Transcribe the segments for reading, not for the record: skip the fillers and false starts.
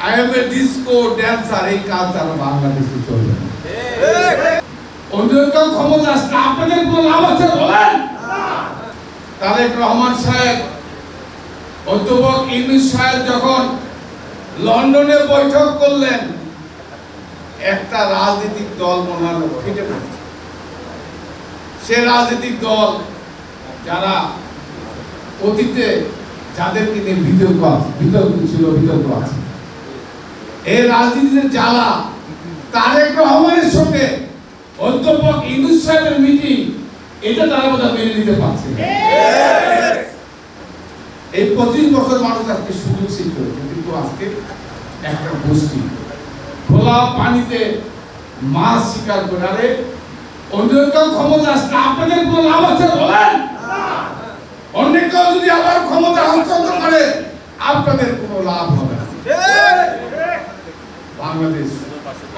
I am a disco dancer, এই culture বাংলাদেশে চলবে না। অন্যরকম ক্ষমতা আসলে আপনাদের কোনো লাভ আছে বলেন? তারেক রহমান সাহেব, অধ্যাপক ইউনূস সাহেব যখন লন্ডনে বৈঠক করলেন, একটা রাজনৈতিক দল মনে হলো ফেটে পড়েছে। সে রাজনৈতিক দল যারা অতীতে যাদেরকে নিয়ে বিতর্ক ছিল, বিতর্ক আছে, এই রাজনীতির জ্বালা তারেক রহমানের সঙ্গে অধ্যাপক ইউনূস সাহেবের মিটিং, এটা তারা বোধহয় মেনে নিতে পারছে। এই 25 বছর মানুষ আজকে সুযোগ সৃষ্টি হয়েছে, কিন্তু আজকে একটা গোষ্ঠী খোলা পানিতে মাছ শিকার করে। আরে অন্যরকম ক্ষমতা আসলে আপনাদের কোনো লাভ আছে বলেন? অন্য কেউ যদি আবার ক্ষমতা হস্তান্তর করে আপনাদের কোনো লাভ হবে না। বাংলাদেশ,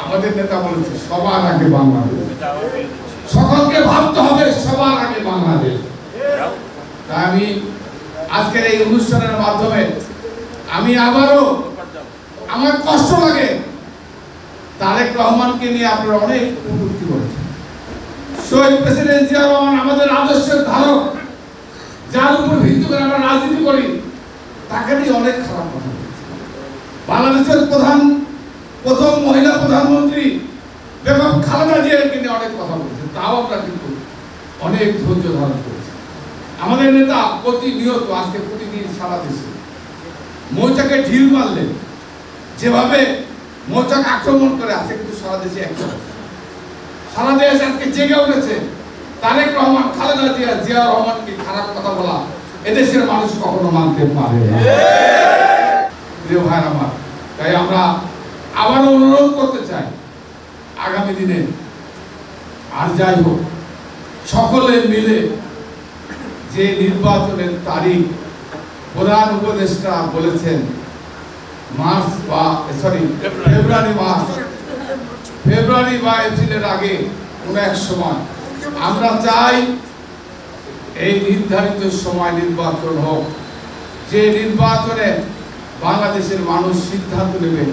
আমাদের নেতা বলেছে সবার আগে বাংলাদেশ, সকলকে ভাবতে হবে সবার আগে বাংলাদেশ। তাই আমি আজকের এই অনুষ্ঠানের মাধ্যমে আমি আবারও, আমার কষ্ট লাগে, তারেক রহমানকে নিয়ে আপনারা অনেক কটূক্তি করেছেন। শহীদ প্রেসিডেন্ট জিয়া রহমান আমাদের আদর্শের ধারক, যার উপর ভিত্তি করে আমরা রাজনীতি করি, তাকে নিয়ে অনেক খারাপ কথা বলেছে। বাংলাদেশের প্রথম মহিলা প্রধানমন্ত্রী বেগম খালেদা জিয়াকে নিয়ে অনেক কথা বলেছে, তাও আমরা কিন্তু অনেক ধৈর্য ধারণ করেছি। আমাদের নেতা প্রতিনিয়ত, আজকে প্রতিদিন সারা দেশে মৌচাকে ঢিল মারলেন, যেভাবে মৌচাক আক্রমণ করে আছে, কিন্তু সারা দেশে একজন, সারা দেশ আজকে জেগে উঠেছে। তারেক রহমান, খালেদা জিয়া, জিয়া রহমানকে খারাপ কথা বলা এদেশের মানুষ কখনো মানতে পারে না। প্রিয় ভাই আমার, তাই আমরা আবারও অনুরোধ করতে চাই, আগামী দিনে আর যাই হোক, সকলে মিলে যে নির্বাচনের তারিখ প্রধান উপদেষ্টা বলেছেন ফেব্রুয়ারি বা এপ্রিলের আগে কোনো এক সময়, আমরা চাই এই নির্ধারিত সময় নির্বাচন হোক, যে নির্বাচনে বাংলাদেশের মানুষ সিদ্ধান্ত নেবে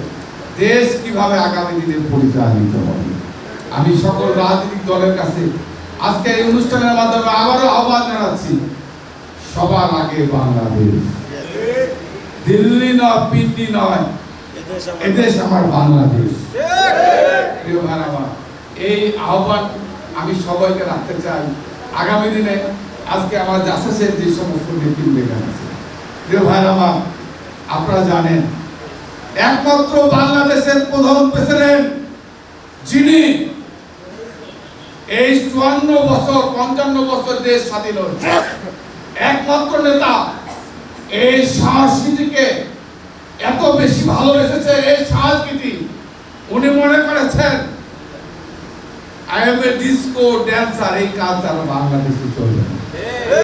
দেশ কিভাবে আগামী দিনে পরিচালিত হবে। আমি সকল রাজনৈতিক দলের কাছে আজকে এই অনুষ্ঠানের মাধ্যমে আবারও আহ্বান জানাচ্ছি, সবার আগে বাংলাদেশ, দিল্লি নয়, পিন্ডি নয়, এদেশ আমার বাংলাদেশ। প্রিয় ভাই আমার, এই আহ্বান আমি সবাইকে রাখতে চাই আগামী দিনে। আজকে আমার জাসাসের যে সমস্ত নেতৃত্ব আছে, প্রিয় ভাই আমার, আপনারা জানেন একমাত্র বাংলাদেশের প্রধান প্রেসিডেন্ট যিনি এই 54 বছর 55 বছর দেশ স্বাধীন হয়েছে, একমাত্র নেতা এই সংস্কৃতিকে এত বেশি ভালোবেসেছে, এই সংস্কৃতি উনি মনে করেছেন I am a disco dancer, এই কালচার বাংলাদেশে চলবে না।